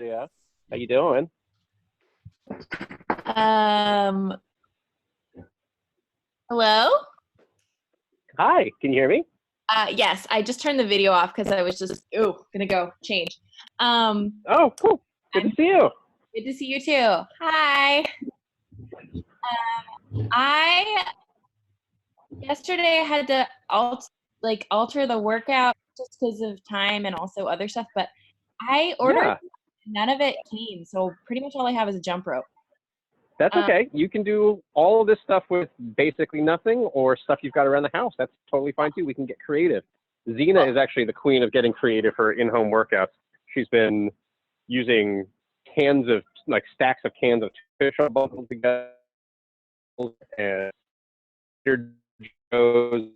Yeah. How you doing? Um, Hello? Hi, can you hear me? Yes, I just turned the video off because I was just, gonna go change. Um, Oh, cool. Good to I'm see you. Good to see you too. Hi. I Yesterday I had to alter the workout just because of time and also other stuff, but I ordered, Yeah, none of it came, so pretty much all I have is a jump rope. that's Um, okay. You can do all of this stuff with basically nothing or stuff you've got around the house. That's totally fine too. We can get creative. Zena well, is actually the queen of getting creative for in-home workouts. She's been using cans of, like stacks of cans of fish oil bundled together and Joe's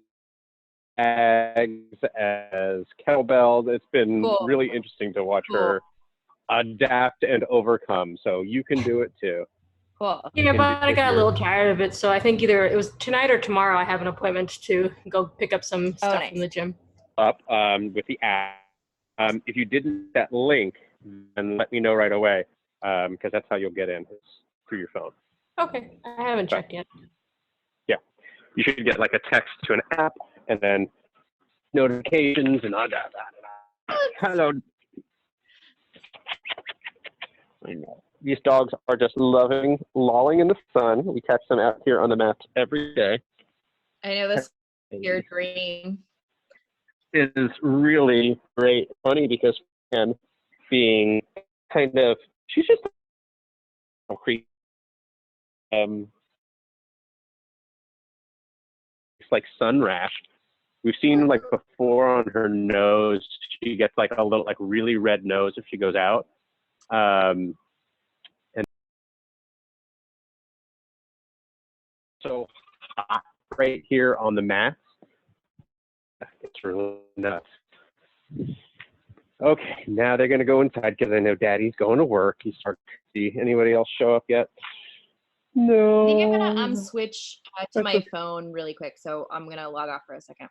bags as kettlebells. It's been cool, really interesting to watch cool, her adapt and overcome. So you can do it too. cool. You Yeah, can do but I it got a here. little tired of it, so I think either it was tonight or tomorrow I have an appointment to go pick up some Oh, stuff from nice. the gym. Up with the app. If you didn't get that link, then let me know right away because that's how you'll get in through your phone. Okay, I haven't But checked yet. yeah, you should get like a text to an app and then notifications and all that. Hello. These dogs are just loving lolling in the sun. We catch them out here on the mats every day. I know this is your dream. It is really great, funny because and being kind of she's just a creep. It's like sun rash. We've seen like before on her nose, she gets like a little like really red nose if she goes out. And so hot right here on the mats. It's really nuts. Okay, now they're gonna go inside because I know Daddy's going to work. He's starting to see anybody else show up yet. I think I'm gonna No. switch to That's my okay. phone really quick, so I'm gonna log off for a second.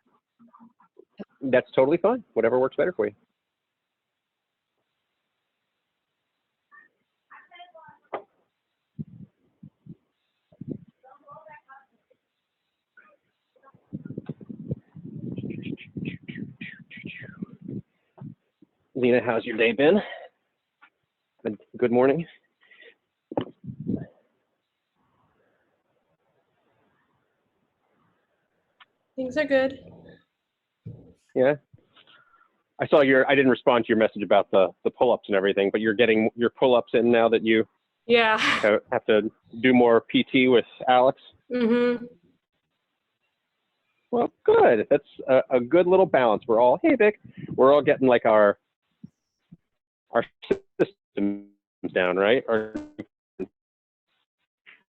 That's totally fine. Whatever works better for you. Lena, how's your day been? Good morning. Things are good. Yeah. I saw I didn't respond to your message about the pull-ups and everything, but you're getting your pull-ups in now that you Yeah. have to do more PT with Alex. Mm-hmm. Well, good. That's a good little balance. We're all, hey, Vic, we're all getting like our systems down, right? Our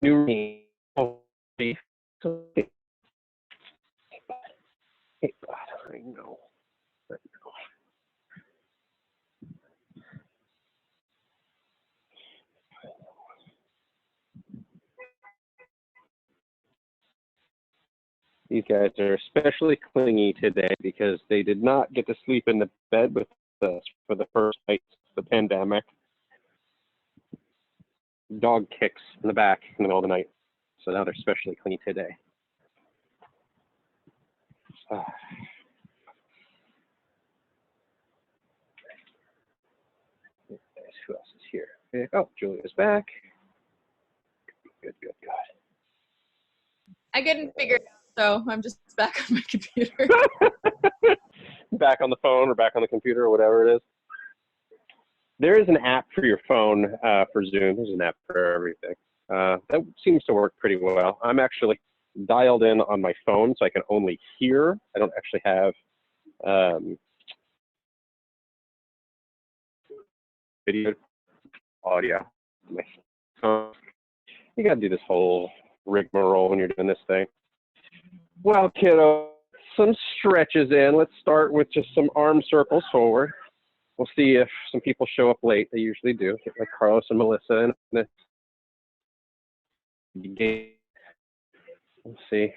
new routine. Hey, bud, I know. These guys are especially clingy today because they did not get to sleep in the bed with us for the first night of the pandemic. Dog kicks in the back in the middle of the night. So now they're especially clingy today. Who else is here? Oh, Julia's back. Good, good, good. I couldn't figure it out, so I'm just back on my computer. Back on the phone or back on the computer or whatever it is. There is an app for your phone for Zoom. There's an app for everything. That seems to work pretty well. I'm actually dialed in on my phone, so I can only hear. I don't actually have video audio. My phone. You got to do this whole rigmarole when you're doing this thing. Well, kiddo, some stretches in. Let's start with just some arm circles forward. We'll see if some people show up late. They usually do, like Carlos and Melissa. And let's see.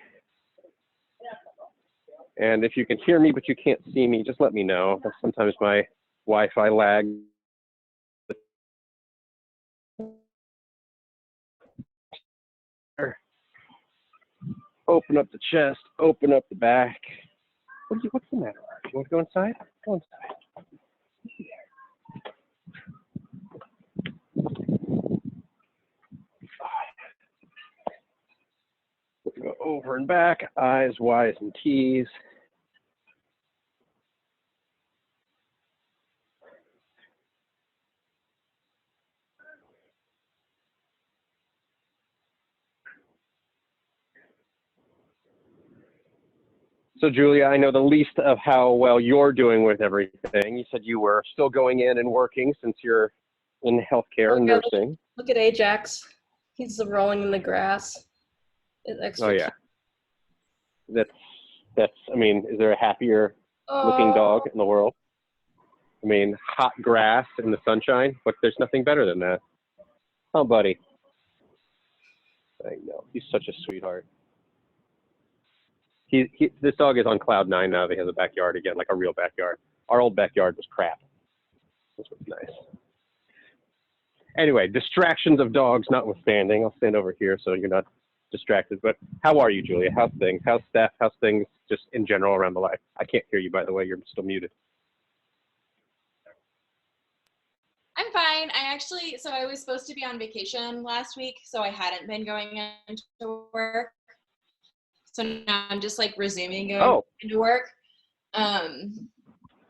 And if you can hear me but you can't see me, just let me know. Sometimes my Wi-Fi lag Open up the chest, open up the back. What's the matter? You want to go inside? Go inside. Go over and back, I's, Y's, and T's. So, Julia, I know the least of how well you're doing with everything. You said you were still going in and working since you're in healthcare and nursing. Look at Ajax. He's rolling in the grass. It's extra Oh, yeah. That's. I mean, is there a happier looking dog in the world? I mean, hot grass in the sunshine, but there's nothing better than that. Oh, buddy. I know. He's such a sweetheart. This dog is on cloud 9 now that he has a backyard again, like a real backyard. Our old backyard was crap. This was nice. Anyway, distractions of dogs notwithstanding, I'll stand over here so you're not distracted. But how are you, Julia? How's things? How's staff? How's things just in general around the life? I can't hear you, by the way. You're still muted. I'm fine. So I was supposed to be on vacation last week, so I hadn't been going into work. So now I'm just like resuming going into work. I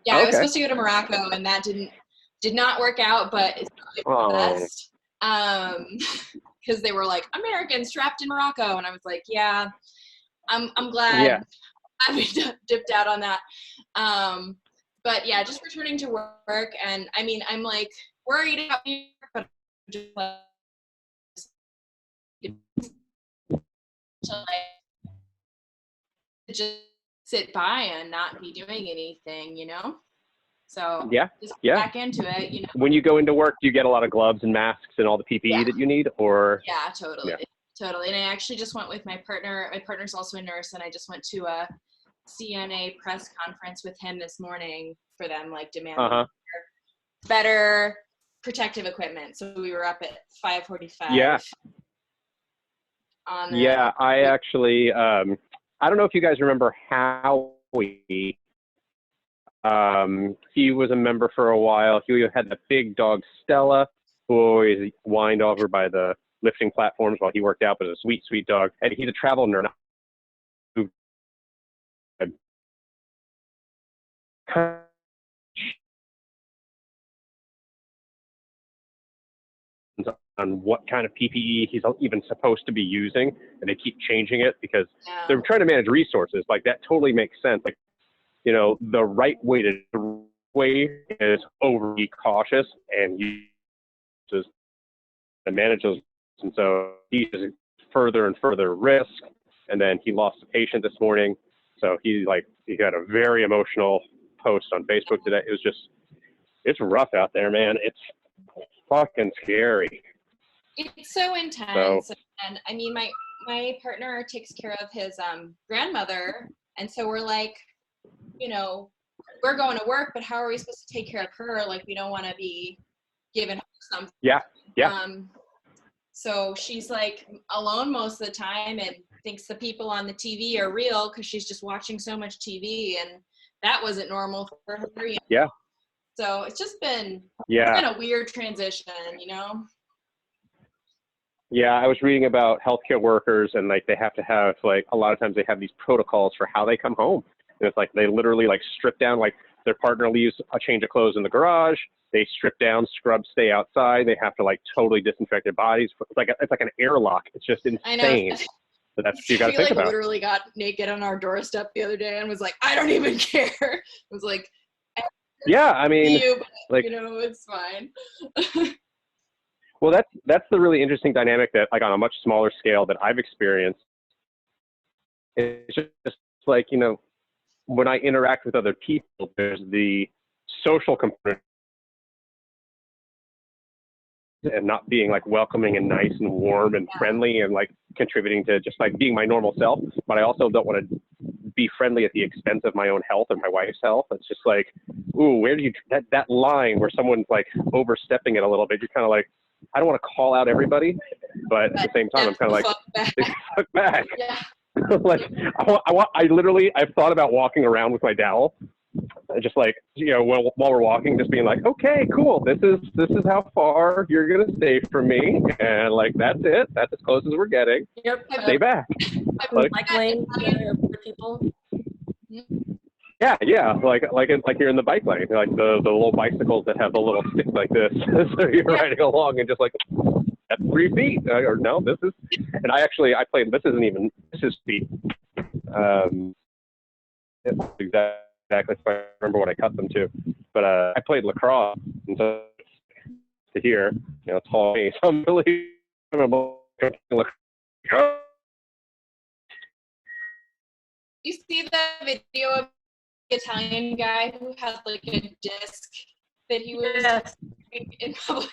was supposed to go to Morocco, and that did not work out, but it's probably the best. Because they were like, Americans trapped in Morocco, and I was like, yeah, I'm glad I dipped out on that. But yeah, just returning to work, and I mean, I'm like worried about New York, but just like to just sit by and not be doing anything, you know? So just back into it, you know. When you go into work, do you get a lot of gloves and masks and all the PPE that you need, or? Yeah, totally. Totally. And I actually just went with my partner. My partner's also a nurse, and I just went to a CNA press conference with him this morning for them, like demanding better protective equipment. So we were up at 5:45. Yeah. I actually, I don't know if you guys remember Howie. He was a member for a while. He had the big dog Stella, who always whined over by the lifting platforms while he worked out, but it was a sweet, sweet dog. And he's a travel nurse who on what kind of PPE he's even supposed to be using, and they keep changing it because they're trying to manage resources. Like, that totally makes sense. Like, you know, the right way is overly cautious and uses and manage those. And so he's further and further risk. And then he lost a patient this morning. So he had a very emotional post on Facebook today. It was just, it's rough out there, man. It's fucking scary. It's so intense. And I mean, my partner takes care of his grandmother. And so we're like, you know, we're going to work, but how are we supposed to take care of her? Like, we don't want to be giving her something. Yeah. So she's like alone most of the time and thinks the people on the TV are real because she's just watching so much TV, and that wasn't normal for her. You know? Yeah. So it's just been, it's been a weird transition, you know? Yeah, I was reading about healthcare workers, and like they have to have, like, a lot of times they have these protocols for how they come home. And it's like they literally like strip down, like their partner leaves a change of clothes in the garage. They strip down, scrub, stay outside. They have to like totally disinfect their bodies. It's like an airlock. It's just insane. I know. So that's what you got to think about. He literally got naked on our doorstep the other day and was like, I don't even care. It was like, yeah, I mean, like, you know, it's fine. Well, that's the really interesting dynamic that, like, on a much smaller scale that I've experienced. It's just like, you know, when I interact with other people, there's the social component and not being like welcoming and nice and warm and friendly and like contributing to just like being my normal self. But I also don't want to be friendly at the expense of my own health and my wife's health. It's just like, ooh, where do you, that line where someone's like overstepping it a little bit, you're kind of like, I don't want to call out everybody, but at the same time, I'm kind of like, fuck back. Like I've thought about walking around with my dowel, just like, while we're walking, just being like, okay, cool, this is how far you're gonna stay from me, and like that's it. That's as close as we're getting. Yep. Stay back. Like, Bike lane for people. yeah, like you're in the bike lane, like the little bicycles that have the little sticks like this. So you're riding along and just like, that's 3 feet, or no, this is. And I played. This is feet. Exactly. If I remember what I cut them to, but I played lacrosse, and so to here, it's all me. So I'm really You see the video of the Italian guy who has like a disc that he was in public?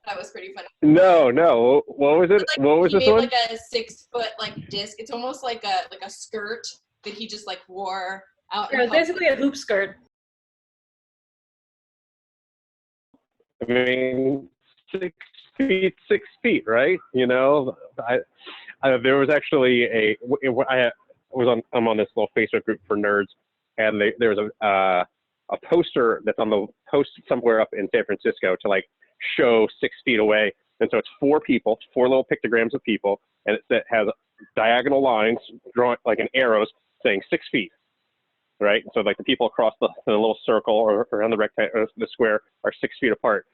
That was pretty funny. No. What was it? Like, what was this one? one? Like a 6-foot like disc. It's almost like a skirt that he just like wore out. Yeah, basically a hoop skirt. I mean, 6 feet, right? There was actually I'm on this little Facebook group for nerds, and there's a poster that's on the post somewhere up in San Francisco to like show 6 feet away, and so it's 4 people, 4 little pictograms of people, and it has diagonal lines drawn like an arrows saying 6 feet, right? So like the people across the little circle or around the rectangle, the square, are 6 feet apart.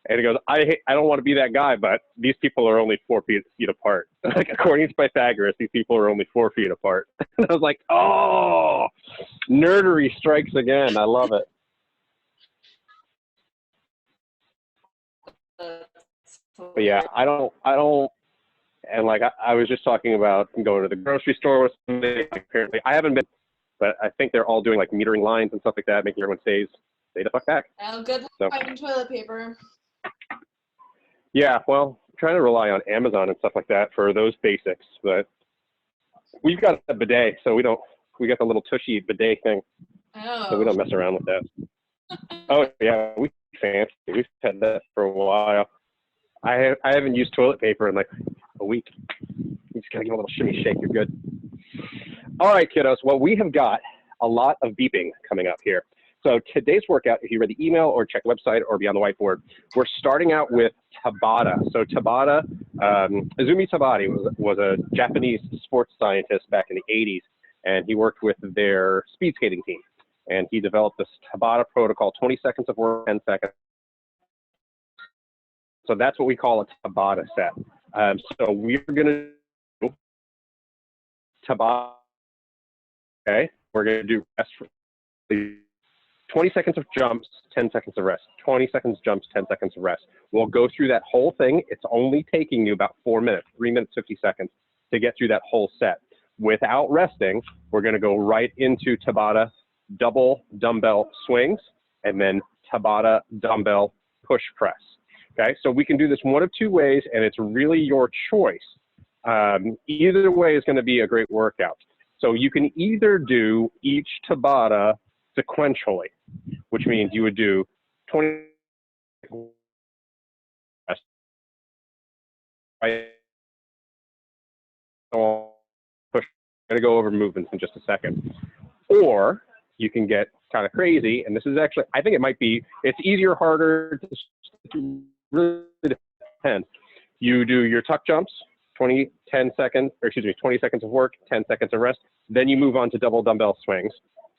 And he goes, I don't want to be that guy, but these people are only 4 feet apart. Like, according to Pythagoras, these people are only 4 feet apart. And I was like, oh, nerdery strikes again. I love it. But yeah, I don't, and like I was just talking about going to the grocery store with somebody. Apparently, I haven't been, but I think they're all doing like metering lines and stuff like that, making everyone stay the fuck back. Oh, good luck finding toilet paper. Yeah, well, I'm trying to rely on Amazon and stuff like that for those basics, but we've got a bidet, so we got the little tushy bidet thing, so we don't mess around with that. Oh yeah, we fancy. We've had that for a while. I haven't used toilet paper in like a week. You just gotta give a little shimmy shake, you're good. All right, kiddos. Well, we have got a lot of beeping coming up here. So today's workout, if you read the email or check the website or be on the whiteboard, we're starting out with Tabata. So Tabata, Izumi Tabata was a Japanese sports scientist back in the 80s, and he worked with their speed skating team. And he developed this Tabata protocol, 20 seconds of work, 10 seconds. So that's what we call a Tabata set. So we're going to do Tabata, okay? We're going to do rest for 20 seconds of jumps, 10 seconds of rest. 20 seconds jumps, 10 seconds of rest. We'll go through that whole thing. It's only taking you about 4 minutes, 3 minutes, 50 seconds to get through that whole set. Without resting, we're going to go right into Tabata double dumbbell swings and then Tabata dumbbell push press. Okay, so we can do this one of 2 ways, and it's really your choice. Either way is going to be a great workout. So you can either do each Tabata sequentially, which means you would do 20 push. I'm going to go over movements in just a second. Or you can get kind of crazy, and this is actually, I think it might be, it's easier, harder, to really depends. You do your tuck jumps, 20 seconds of work, 10 seconds of rest. Then you move on to double dumbbell swings.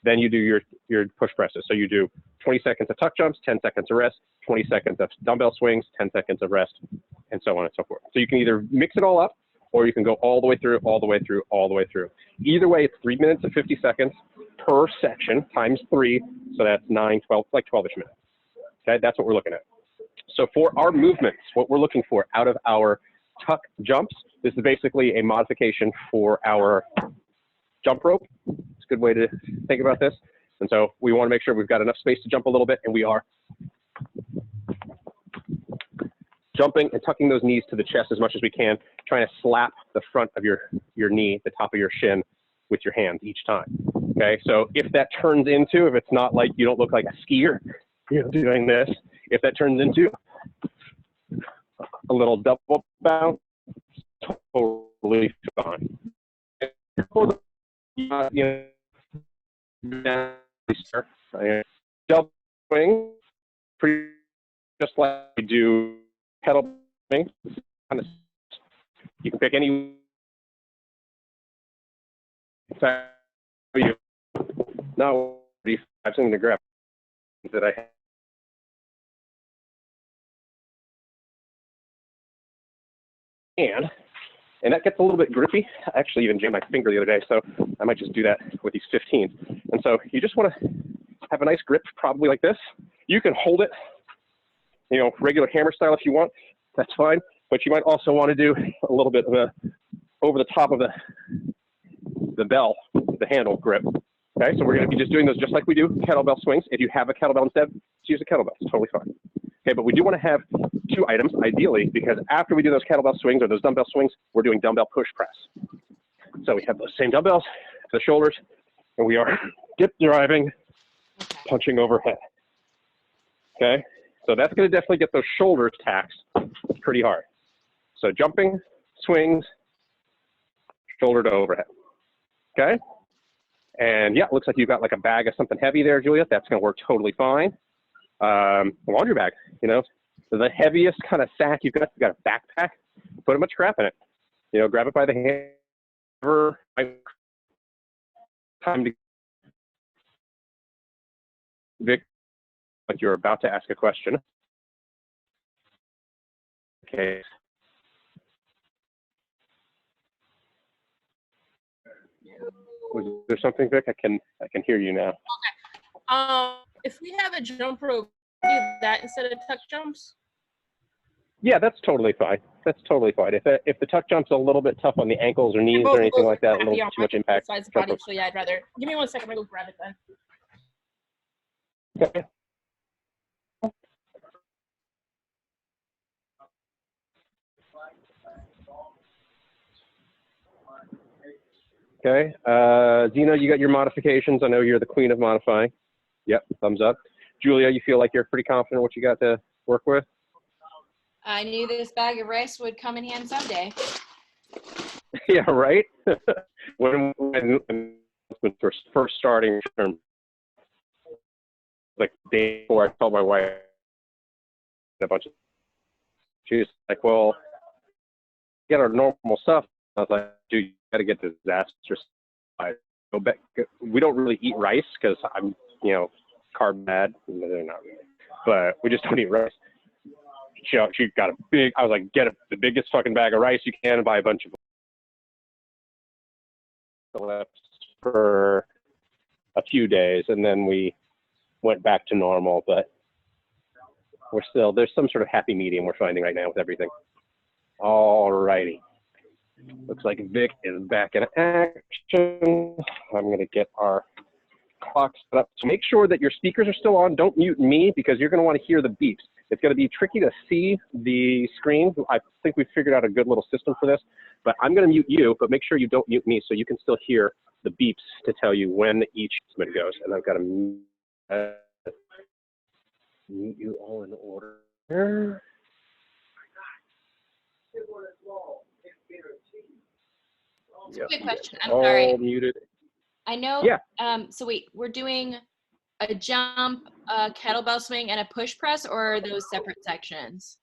Then you do your push presses. So you do 20 seconds of tuck jumps, 10 seconds of rest, 20 seconds of dumbbell swings, 10 seconds of rest, and so on and so forth. So you can either mix it all up, or you can go all the way through, all the way through, all the way through. Either way, it's 3 minutes and 50 seconds per section times 3. So that's 9, 12, like 12-ish minutes. Okay, that's what we're looking at. So for our movements, what we're looking for out of our tuck jumps, this is basically a modification for our jump rope. It's a good way to think about this. And so we want to make sure we've got enough space to jump a little bit, and we are jumping and tucking those knees to the chest as much as we can, trying to slap the front of your knee, the top of your shin, with your hands each time. Okay, so if that turns into, if it's not like you don't look like a skier, doing this, if that turns into a little double bounce, totally totally fine. You know, double swing, pretty just like we do kettlebell swing. You can pick any. Now, I'm going to grab that I have. And that gets a little bit grippy. I actually even jammed my finger the other day, so I might just do that with these 15s. And so you just want to have a nice grip, probably like this. You can hold it, you know, regular hammer style if you want. That's fine. But you might also want to do a little bit of a over the top of the bell, the handle grip. Okay, so we're going to be just doing those just like we do kettlebell swings. If you have a kettlebell instead, just use a kettlebell. It's totally fine. Okay, but we do want to have 2 items, ideally, because after we do those kettlebell swings or those dumbbell swings, we're doing dumbbell push press. So we have those same dumbbells, the shoulders, and we are dip driving, punching overhead. Okay, so that's going to definitely get those shoulders taxed pretty hard. So jumping, swings, shoulder to overhead. Okay, and yeah, it looks like you've got like a bag of something heavy there, Julia. That's going to work totally fine. Laundry bag, you know, the heaviest kind of sack you've got a backpack, put a bunch of crap in it. You know, grab it by the hand. Time to Vic, like you're about to ask a question. Okay. Was there something, Vic? I can hear you now. Okay. If we have a jump rope, do that instead of tuck jumps? Yeah, that's totally fine. That's totally fine. If the tuck jump's a little bit tough on the ankles or knees or anything like that, a little too much impact. Size body, so yeah, I'd rather. Give me 1 second. I'm gonna go grab it then. Okay. Okay. Zeno, you got your modifications. I know you're the queen of modifying. Yep, thumbs up. Julia, you feel like you're pretty confident what you got to work with? I knew this bag of rice would come in hand someday. Yeah, right? when first starting, like the day before, I told my wife a bunch of, she was like, well, get our normal stuff. I was like, dude, you got to get disaster. I go back. We don't really eat rice because I'm, you know, carb bad. They're not really, but we just don't eat rice. She got a big, I was like, get the biggest fucking bag of rice you can and buy a bunch of left for a few days, and then we went back to normal, but we're still, there's some sort of happy medium we're finding right now with everything. All righty. Looks like Vic is back in action. I'm going to get our clock set up. So make sure that your speakers are still on. Don't mute me because you're going to want to hear the beeps. It's going to be tricky to see the screen. I think we've figured out a good little system for this, but I'm going to mute you, but make sure you don't mute me so you can still hear the beeps to tell you when each segment goes. And I've got to mute you all in order. That's a good question. I'm sorry. All muted. I know. Yeah. So wait, we're doing a jump, a kettlebell swing, and a push press, or are those separate sections?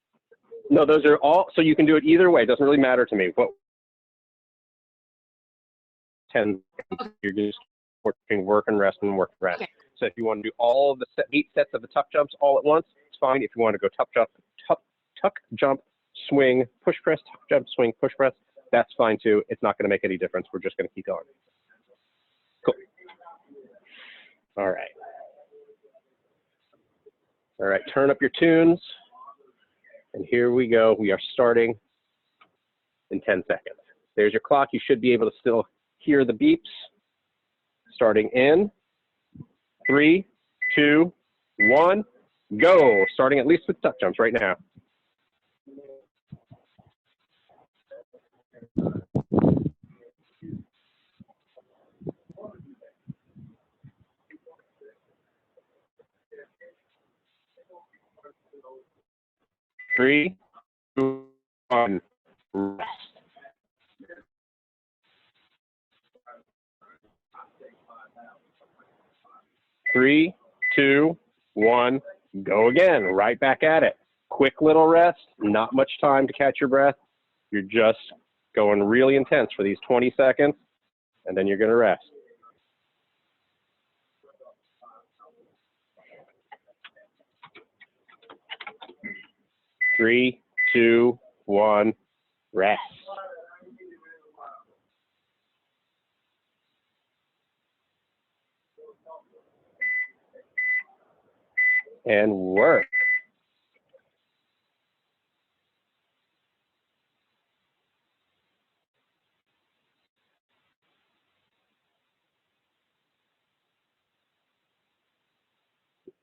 No, those are all. So you can do it either way. It doesn't really matter to me. What 10? You're just working work and rest and work and rest. Okay. So if you want to do all of the 8 sets of the tuck jumps all at once, it's fine. If you want to go tuck jump, swing, push press, tuck jump, swing, push press, that's fine too. It's not going to make any difference. We're just going to keep going. Cool. All right. All right, turn up your tunes. And here we go. We are starting in 10 seconds. There's your clock. You should be able to still hear the beeps. Starting in 3, 2, 1, go. Starting at least with tuck jumps right now. Three, 2, 1, rest. 3, 2, 1, go again. Right back at it. Quick little rest, not much time to catch your breath. You're just going really intense for these 20 seconds, and then you're going to rest. Three, two, one, rest. And work.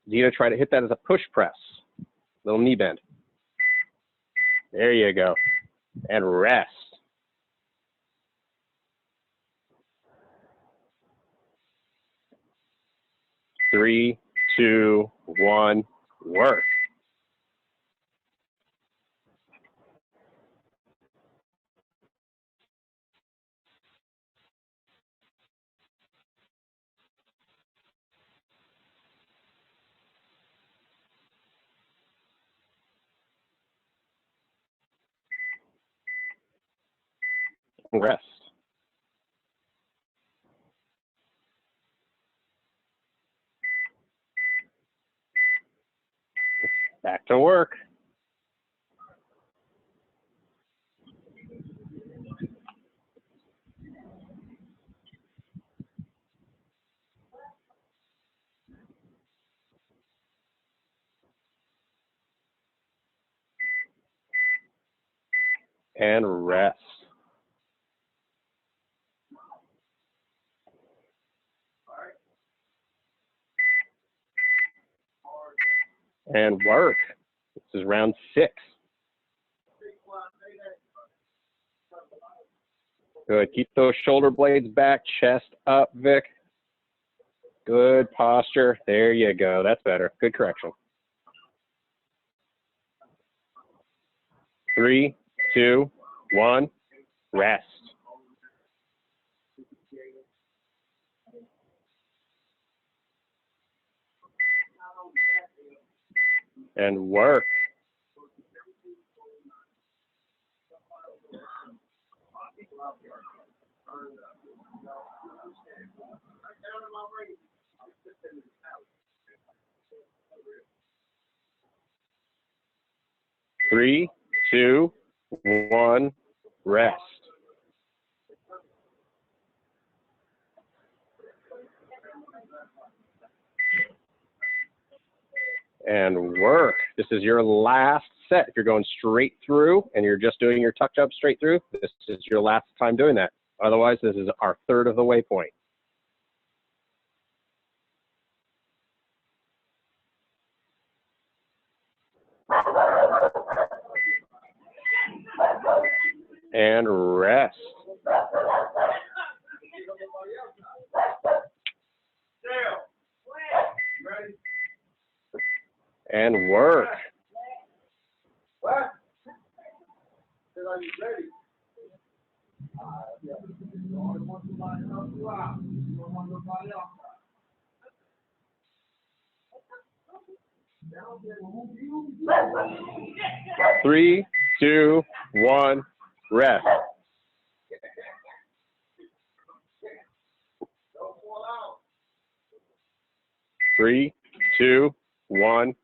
You're going to try to hit that as a push press. Little knee bend. There you go. And rest. 3, 2, 1, work. And rest. Back to work. And rest. And work. This is round 6. Good. Keep those shoulder blades back, chest up, Vic. Good posture. There you go. That's better. Good correction. 3, 2, 1, rest. And work. Three, 2, 1, rest. And work. This is your last set. If you're going straight through and you're just doing your tuck jump straight through, this is your last time doing that. Otherwise, this is our third of the way point. And rest. And work. Three, 2, 1, rest. Three, 2, 1,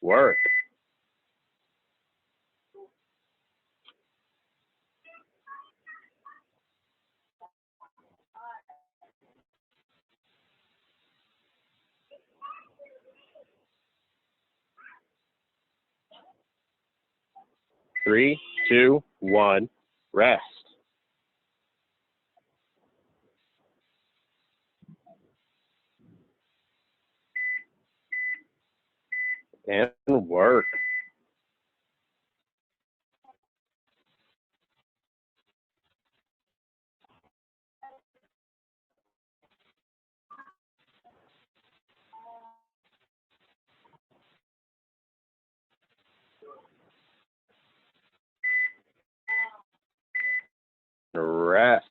work. Three, 2, 1, rest. And work. Rest.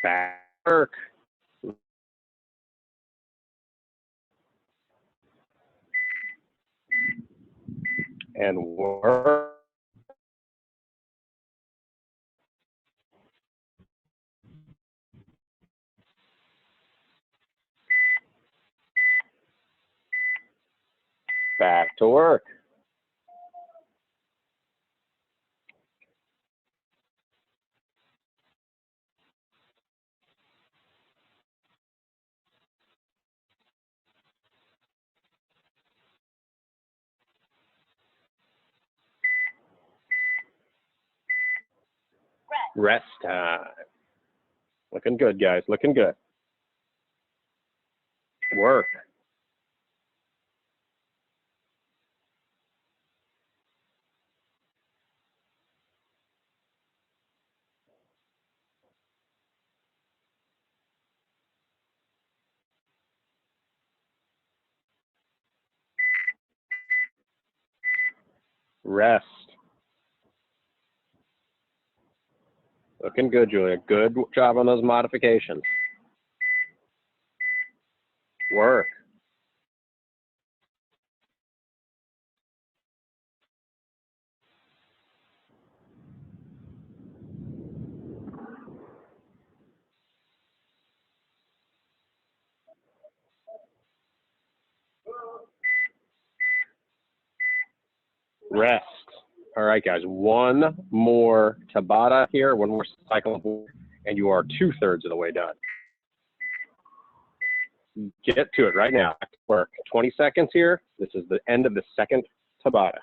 Back to work. And work. Back to work. Rest time. Looking good, guys. Looking good. Work. Rest. Looking good, Julia. Good job on those modifications. Work. Rest. All right, guys. One more Tabata here, one more cycle of work, and you are 2/3 of the way done. Get to it right now. Back to work. 20 seconds here. This is the end of the second Tabata.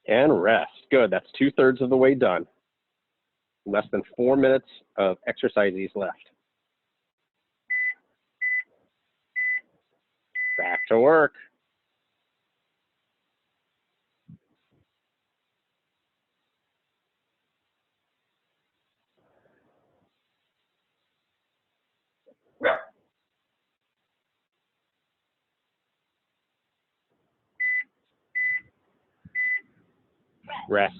And rest. Good. That's 2/3 of the way done. Less than 4 minutes of exercises left. Back to work. Rest.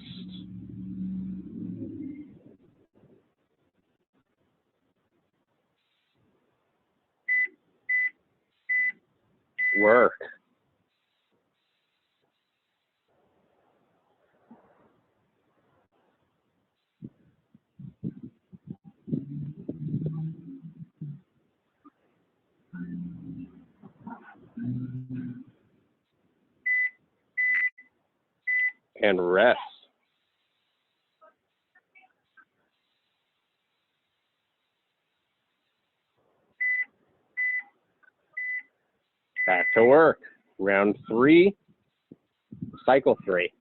Work. And rest. Back to work. Round 3, cycle 3.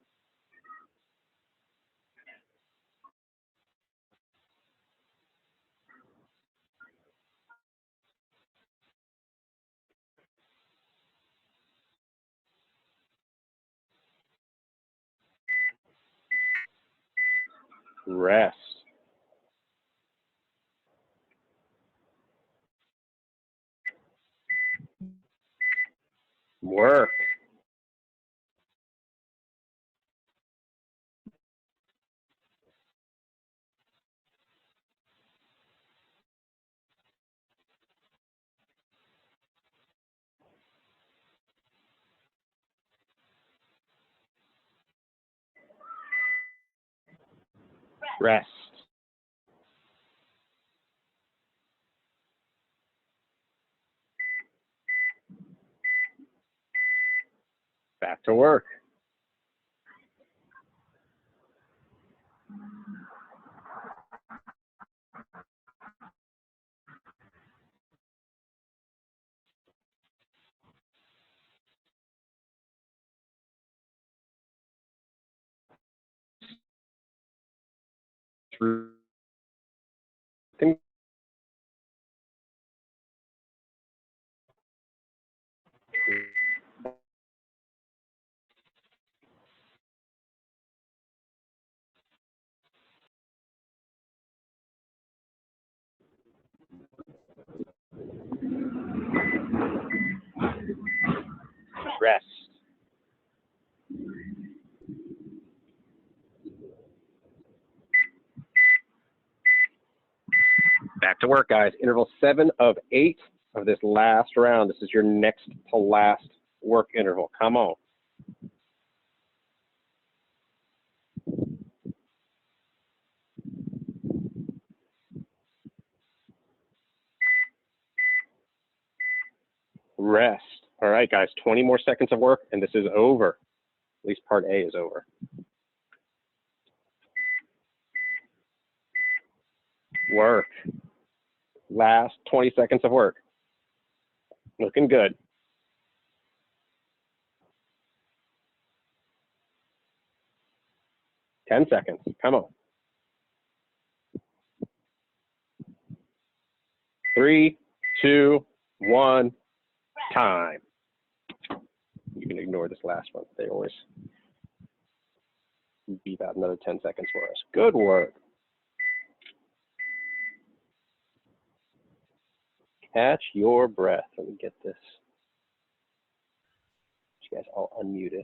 Rest. Work. Rest. Back to work. Through. to work, guys. Interval 7 of 8 of this last round. This is your next to last work interval. Come on. Rest. All right, guys, 20 more seconds of work, and this is over. At least part A is over. Work. Last 20 seconds of work. Looking good. Ten seconds. Come on. 3, 2, 1, time. You can ignore this last one. They always beep out another 10 seconds for us. Good work. Catch your breath. Let me get this. You guys all unmuted.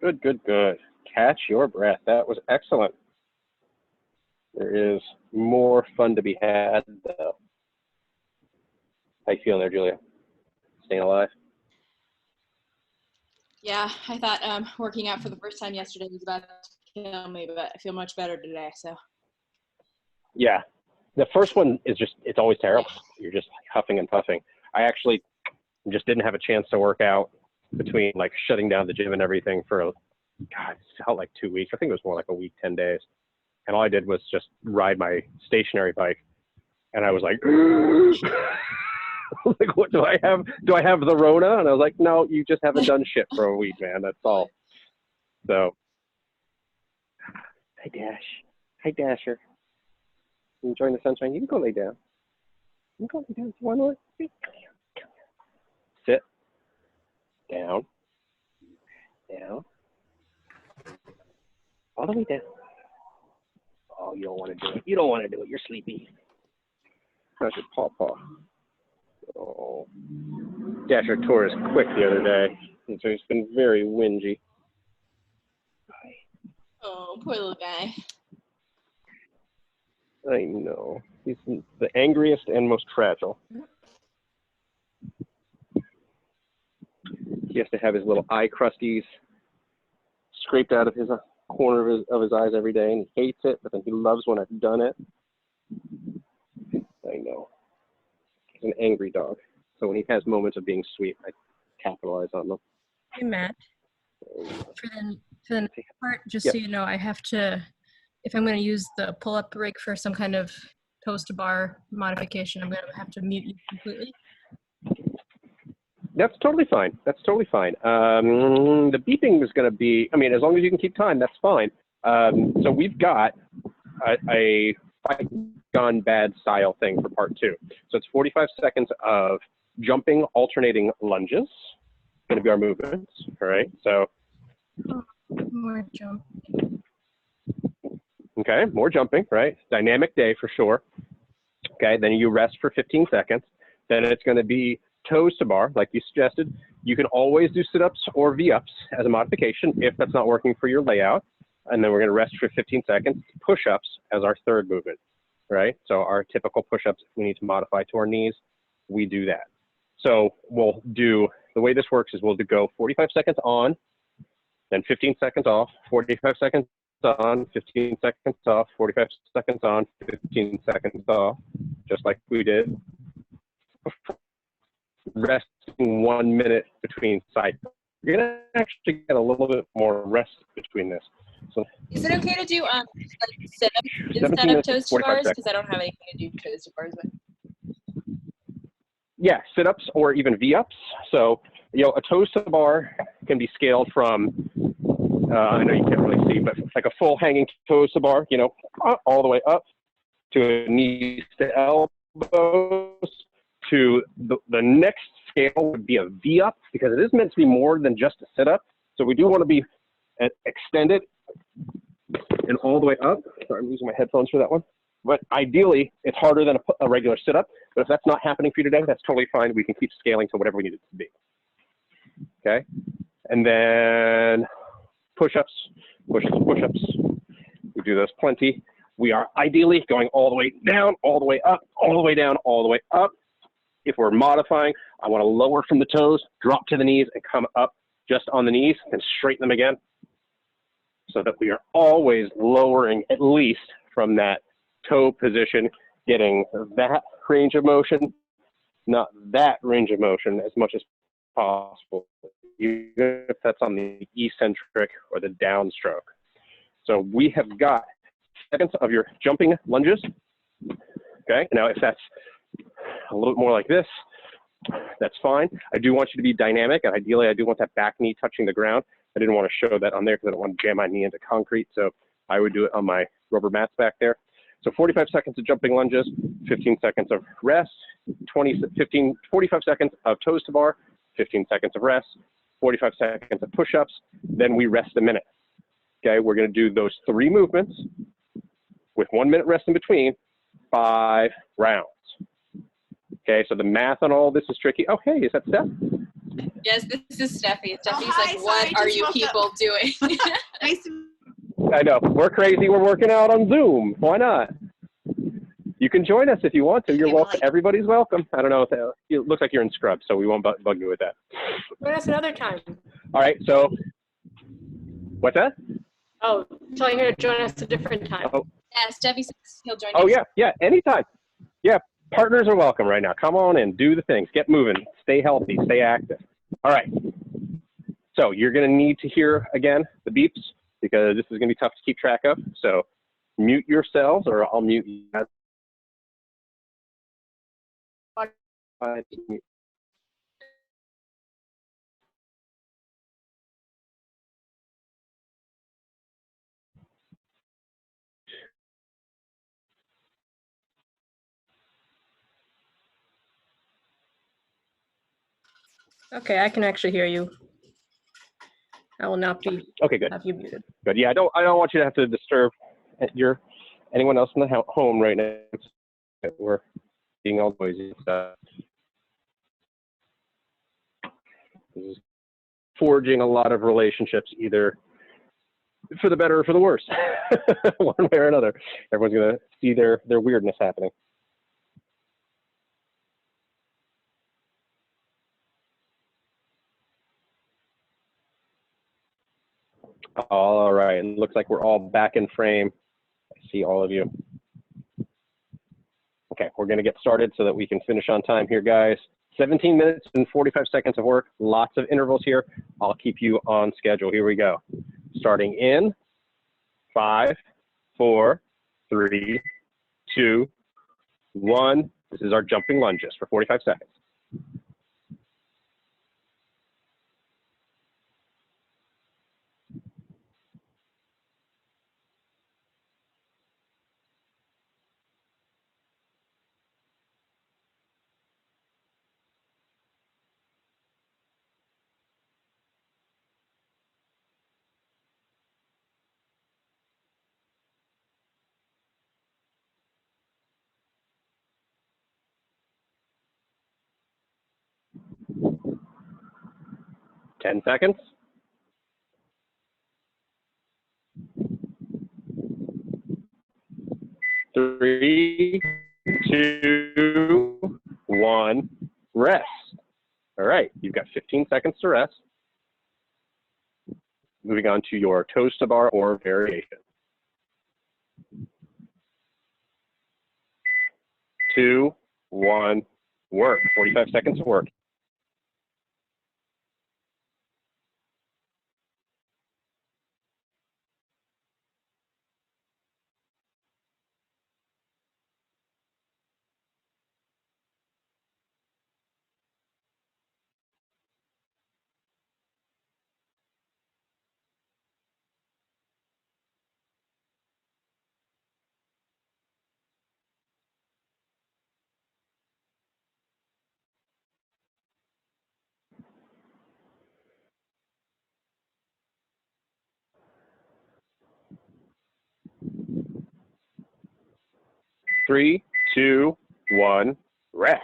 Good, good, good. Catch your breath. That was excellent. There is more fun to be had, though. How you feeling there, Julia? Staying alive? Yeah, I thought working out for the first time yesterday was about to kill me, but I feel much better today, so. Yeah. The first one is just, it's always terrible. You're just huffing and puffing. I actually just didn't have a chance to work out between like shutting down the gym and everything for, God, it felt like 2 weeks. I think it was more like a week, 10 days. And all I did was just ride my stationary bike. And I was like, like, what do I have? Do I have the Rona? And I was like, no, you just haven't done shit for a week, man. That's all. So, hi, Dash. Hi, Dasher. You enjoying the sunshine? You can go lay down. You can go lay down if you want to. Sit. Down. Down. All the way down. Oh, you don't want to do it. You don't want to do it. You're sleepy. How's your paw? Oh. Dasher tore his quick the other day, and so he's been very whingy. Oh, poor little guy. I know. He's the angriest and most fragile. He has to have his little eye crusties scraped out of his corner of his eyes every day, and he hates it, but then he loves when I've done it. I know. He's an angry dog. So when he has moments of being sweet, I capitalize on them. Hey, Matt. For the next part, just Yep. so you know, I have to, if I'm going to use the pull-up rig for some kind of toast to bar modification, I'm going to have to mute you completely. That's totally fine. That's totally fine. The beeping is going to be, I mean, as long as you can keep time, that's fine. So we've got a fight gone bad style thing for part 2. So it's 45 seconds of jumping, alternating lunges. Going to be our movements. All right. So. More jump. Okay. More jumping, right? Dynamic day for sure. Okay. Then you rest for 15 seconds. Then it's going to be toes to bar, like you suggested. You can always do sit-ups or V-ups as a modification if that's not working for your layout. And then we're going to rest for 15 seconds. Push-ups as our third movement, right? So our typical push-ups, if we need to modify to our knees, we do that. So we'll do, the way this works is we'll go 45 seconds on, then 15 seconds off, 45 seconds on, 15 seconds off, 45 seconds on, 15 seconds off, just like we did. Resting 1 minute between cycles. You're gonna actually get a little bit more rest between this. So Is it okay to do like sit-ups instead of toes to bars? Because I don't have anything to do toes to bars with. Yeah, sit-ups or even V-ups. So, you know, a toes to the bar can be scaled from, I know you can't really see, but like a full hanging toes to bar, you know, all the way up to knees to elbows. To the next scale would be a V-up, because it is meant to be more than just a sit-up. So we do want to be extended and all the way up. Sorry, I'm using my headphones for that one. But ideally, it's harder than a regular sit-up. But if that's not happening for you today, that's totally fine. We can keep scaling to whatever we need it to be. Okay? And then push-ups, push-ups, push-ups. We do those plenty. We are ideally going all the way down, all the way up, all the way down, all the way up. If we're modifying, I want to lower from the toes, drop to the knees, and come up just on the knees, and straighten them again, so that we are always lowering at least from that toe position, getting that range of motion, not that range of motion as much as possible, even if that's on the eccentric or the downstroke. So we have got seconds of your jumping lunges. Okay, now if that's a little bit more like this, that's fine. I do want you to be dynamic, and ideally I do want that back knee touching the ground. I didn't want to show that on there because I don't want to jam my knee into concrete, so I would do it on my rubber mats back there. So 45 seconds of jumping lunges, 15 seconds of rest, 45 seconds of toes to bar, 15 seconds of rest, 45 seconds of push-ups, then we rest a minute. Okay, we're going to do those 3 movements with 1 minute rest in between, 5 rounds. Okay, so the math on all this is tricky. Oh, hey, is that Steph? Yes, this is Steffi. Steffi's hi, like, what sorry, are you people doing? Nice to I know, we're crazy, we're working out on Zoom. Why not? You can join us if you want to. You're welcome. Everybody's welcome. I don't know, it looks like you're in scrub, so we won't bug you with that. Join us another time. All right, so, what's that? Oh, telling her to join us a different time. Oh. Yeah, Steffi says he'll join Oh, next yeah, anytime. Yeah, partners are welcome right now. Come on in, do the things, get moving, stay healthy, stay active. All right, so you're gonna need to hear, again, the beeps, because this is gonna be tough to keep track of. So mute yourselves, or I'll mute you guys. Okay, I can actually hear you. I will not be Okay, good. have you muted. Good. Yeah, I don't want you to have to disturb anyone else in the home right now. We're being all noisy and stuff. This is forging a lot of relationships, either for the better or for the worse, one way or another. Everyone's gonna see their weirdness happening. All right, and it looks like we're all back in frame. I see all of you. Okay, we're gonna get started so that we can finish on time here, guys. 17 minutes and 45 seconds of work, lots of intervals here. I'll keep you on schedule. Here we go. Starting in 5, 4, 3, 2, 1. This is our jumping lunges for 45 seconds. Ten seconds. 3, 2, 1, rest. All right, you've got 15 seconds to rest. Moving on to your toes to bar or variation. 2, 1, work. 45 seconds of work. 3, 2, 1, rest.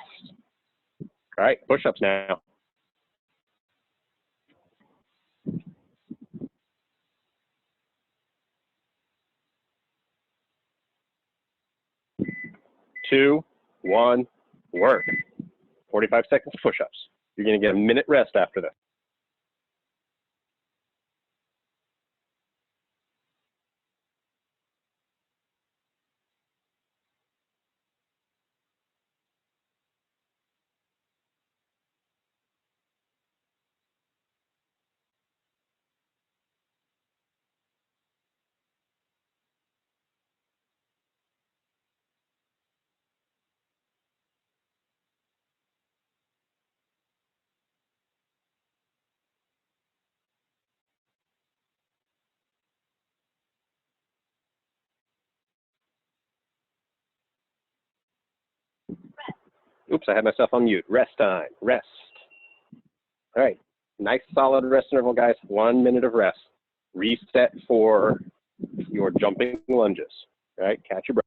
All right, push-ups now. Two, one, work. 45 seconds push-ups. You're going to get a minute rest after this. Oops, I had myself on mute. Rest time, rest. All right, nice solid rest interval, guys. 1 minute of rest. Reset for your jumping lunges. All right, catch your breath.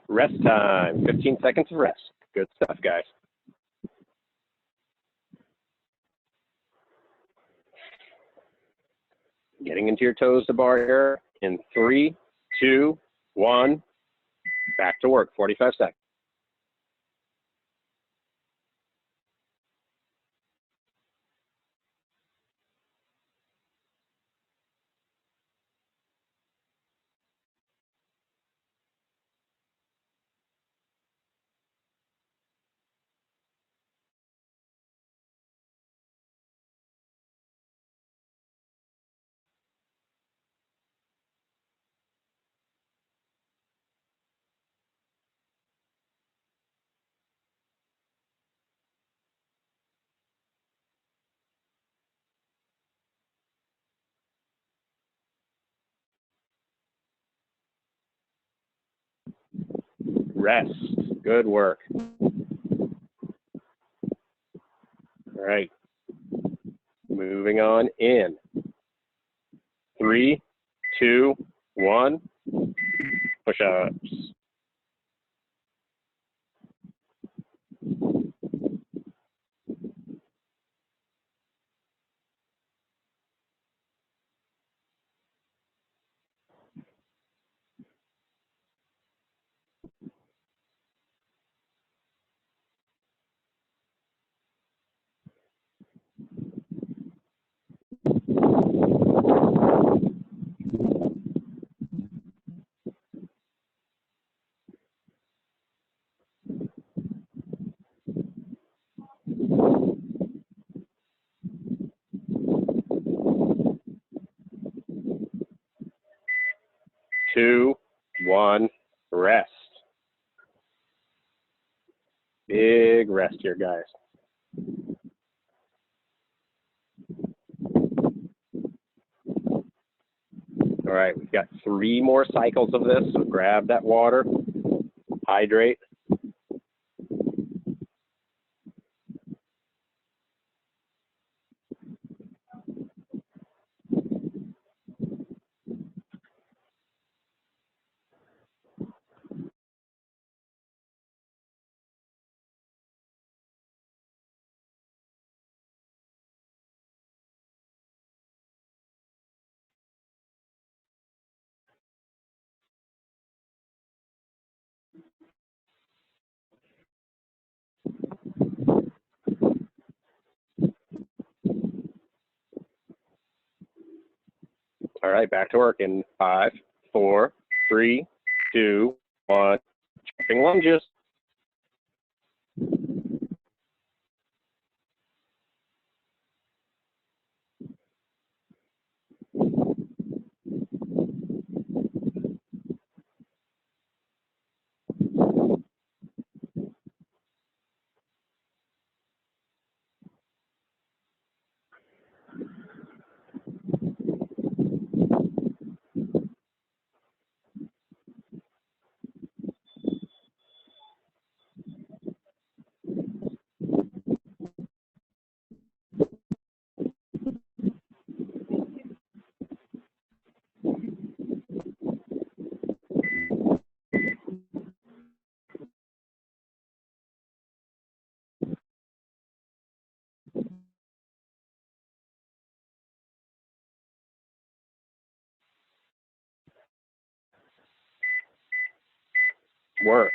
Rest time, 15 seconds of rest. Good stuff, guys. Getting into your toes to bar here in 3, 2, 1. Back to work, 45 seconds. Rest, good work. All right, moving on in 3, 2, 1, push-ups. Two, one, rest. Big rest here, guys. All All right, we've got 3 more cycles of this, so grab that water, hydrate. All right, back to work in 5, 4, 3, 2, 1. Jumping lunges. Work.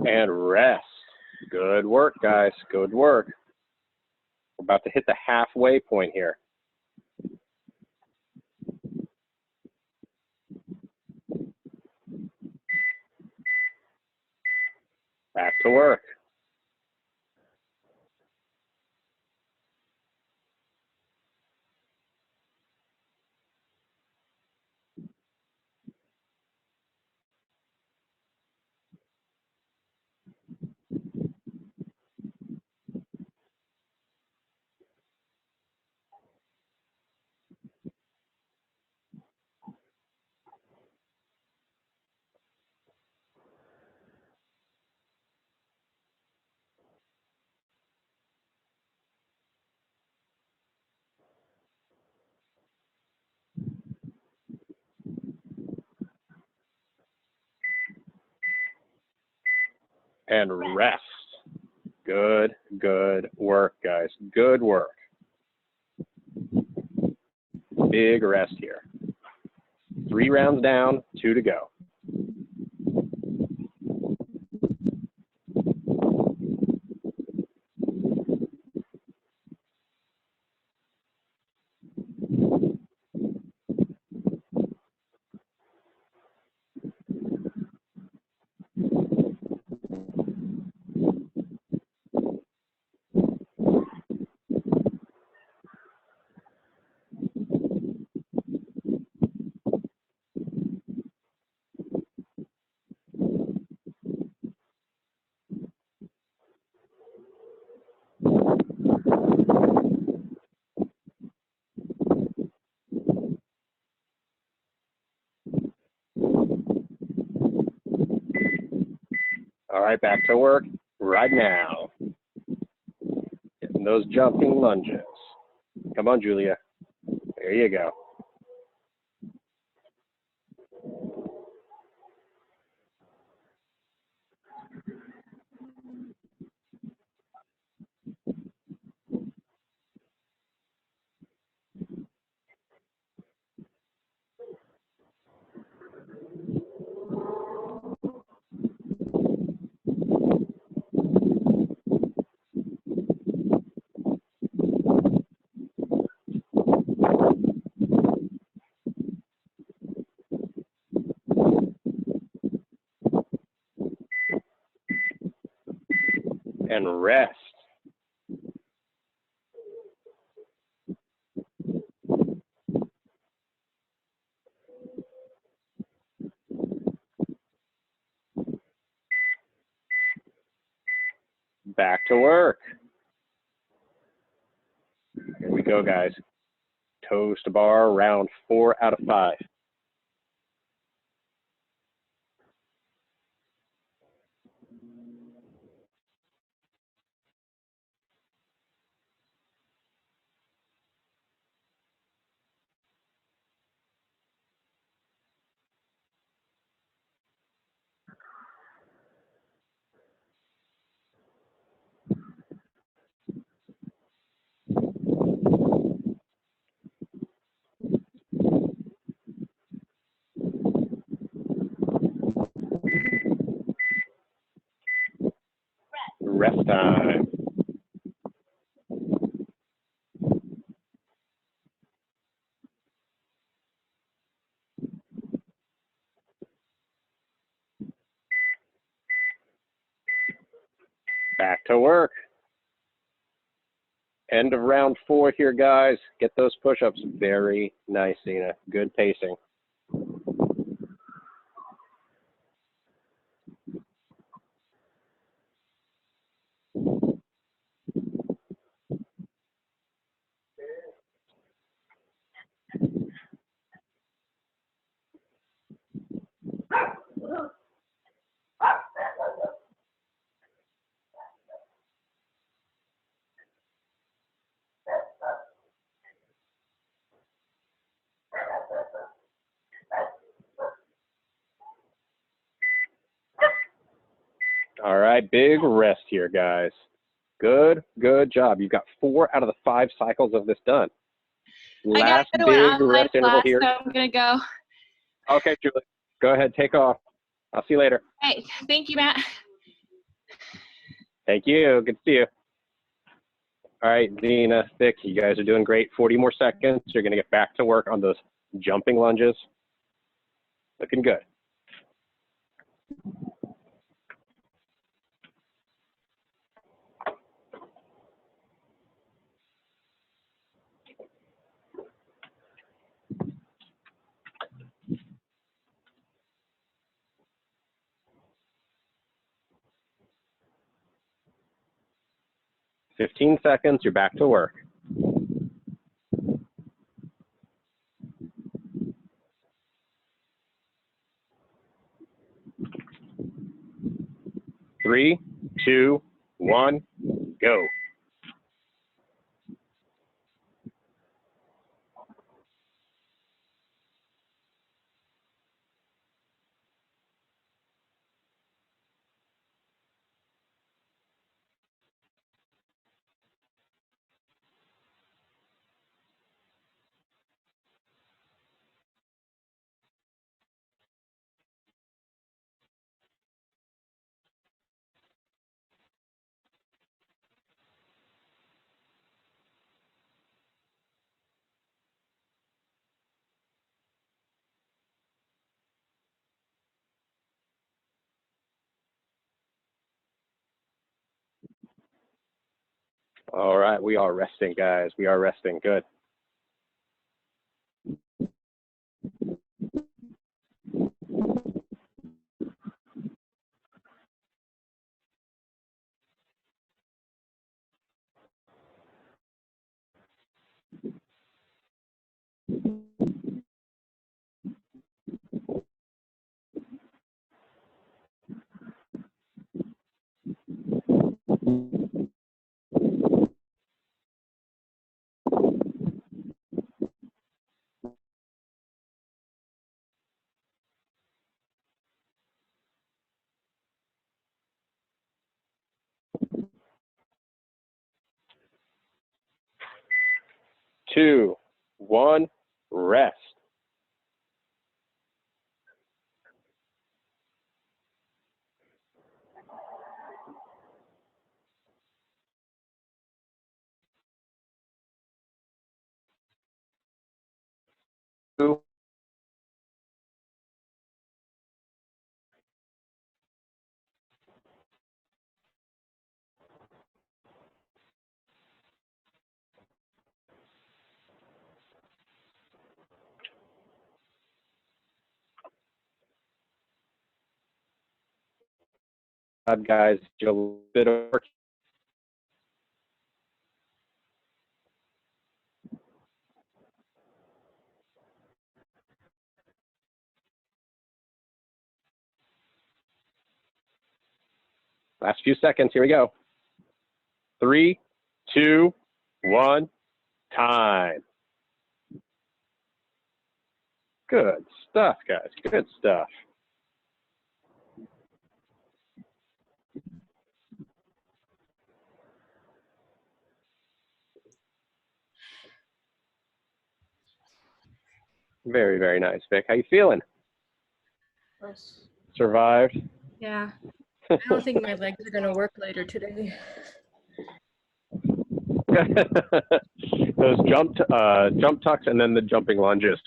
And rest. Good work, guys. Good work. We're about to hit the halfway point here. Back to work. And rest. Good, good work, guys. Good work. Big rest here. 3 rounds down, 2 to go. All right, back to work right now. Getting those jumping lunges. Come on, Julia. There you go. and rest. Back to work. Here we go, guys. Toes to bar, round 4 out of 5. Rest time. Back to work. End of round 4 here, guys. Get those push-ups. Very nice, Zena. Good pacing. All right, big rest here, guys. Good job. You've got 4 out of the 5 cycles of this done. Last big rest interval here. So I'm gonna go. Okay, Julie, go ahead, take off. I'll see you later. Hey, thank you, Matt. Thank you. Good to see you. All right, Zena, Vic, you guys are doing great. 40 more seconds. You're going to get back to work on those jumping lunges. Looking good. Fifteen seconds, you're back to work. Three, two, one, go. All right, we are resting, guys. We are resting. Good. Two, one, rest. Two, guys. Do a little bit of work. Last few seconds. Here we go. 3, 2, 1, time. Good stuff, guys. Good stuff. Very, very nice, Vic. How you feeling? Nice. Survived? Yeah. I don't think my legs are gonna work later today. Those jump tucks and then the jumping lunges.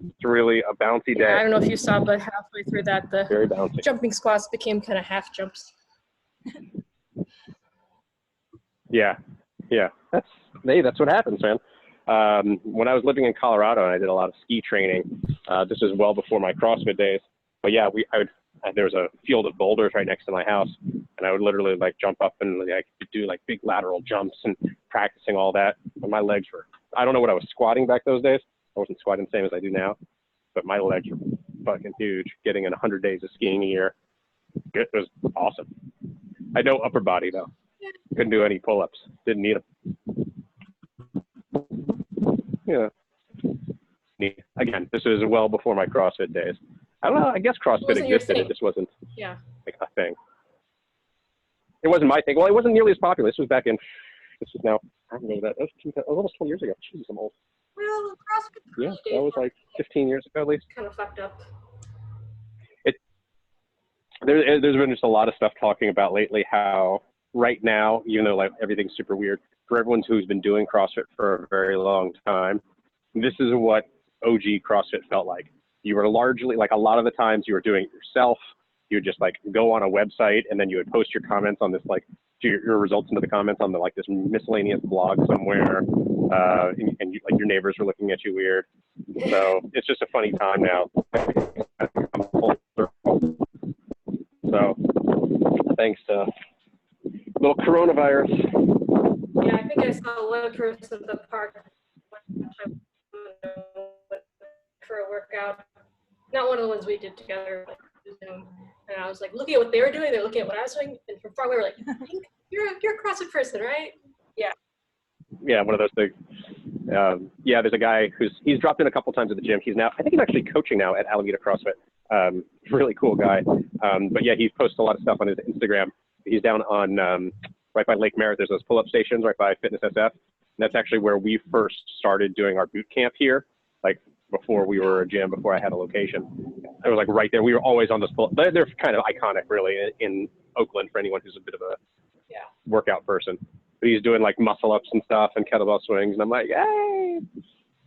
It's really a bouncy day. Yeah, I don't know if you saw, but halfway through that, the Very bouncy. jumping squats became kind of half jumps. Yeah, yeah. That's what happens, man. When I was living in Colorado and I did a lot of ski training, this is well before my CrossFit days. But yeah, there was a field of boulders right next to my house, and I would literally like jump up and like do like big lateral jumps and practicing all that. But my legs were, I don't know what I was squatting back those days. I wasn't squatting the same as I do now, but my legs were fucking huge. Getting in 100 days of skiing a year, it was awesome. I had no upper body though. Couldn't do any pull-ups. Didn't need them. Yeah. Again, this is well before my CrossFit days. I don't know. I guess CrossFit existed. It just wasn't like a thing. It wasn't my thing. Well, it wasn't nearly as popular. This was now, I don't know that. That was almost 20 years ago. Jesus, I'm old. Well, CrossFit. Yeah, that was like 15 years ago at least. Kind of fucked up. There's been just a lot of stuff talking about lately how right now, even though like everything's super weird, for everyone who's been doing CrossFit for a very long time, this is what OG CrossFit felt like. You were largely, like a lot of the times you were doing it yourself. You would just like go on a website and then you would post your comments on this, like your results into the comments on the, like this miscellaneous blog somewhere. And like your neighbors were looking at you weird. So it's just a funny time now. So thanks to little coronavirus. Yeah, I think I saw one person at the park for a workout. Not one of the ones we did together, like Zoom. And I was like looking at what they were doing, they're looking at what I was doing, and from far away we're like, you're a CrossFit person, right? Yeah. Yeah, one of those things. Yeah, there's a guy he's dropped in a couple times at the gym. I think he's actually coaching now at Alameda CrossFit. Really cool guy. But yeah, he posts a lot of stuff on his Instagram. He's down on right by Lake Merritt. There's those pull-up stations right by Fitness SF. And that's actually where we first started doing our boot camp here, like before we were a gym, before I had a location. It was like right there. We were always on those pull-ups. They're kind of iconic, really, in Oakland for anyone who's a bit of a workout person. But he's doing like muscle-ups and stuff and kettlebell swings. And I'm like, hey,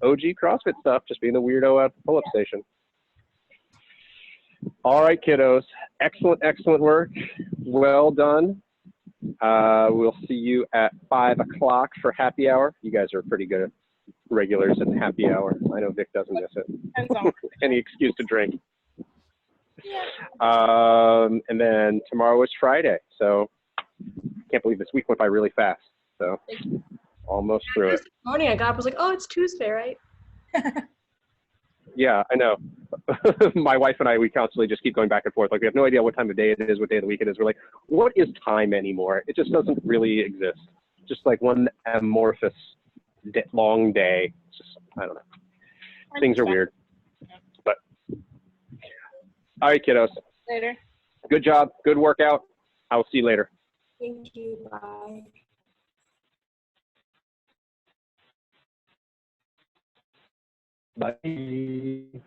OG CrossFit stuff, just being the weirdo at the pull-up station. All right, kiddos. Excellent, excellent work. Well done. We'll see you at 5 o'clock for happy hour. You guys are pretty good regulars at happy hour. I know Vic doesn't miss it. Any excuse to drink. Yeah. And then tomorrow is Friday. So can't believe this week went by really fast. So almost through it. This morning I got up, I was like, oh, it's Tuesday, right? Yeah, I know. My wife and I, we constantly just keep going back and forth. Like, we have no idea what time of day it is, what day of the week it is. We're like, what is time anymore? It just doesn't really exist. Just like one amorphous long day. It's just, I don't know. Things are weird. But, all right, kiddos. Later. Good job. Good workout. I will see you later. Thank you. Bye. Bye.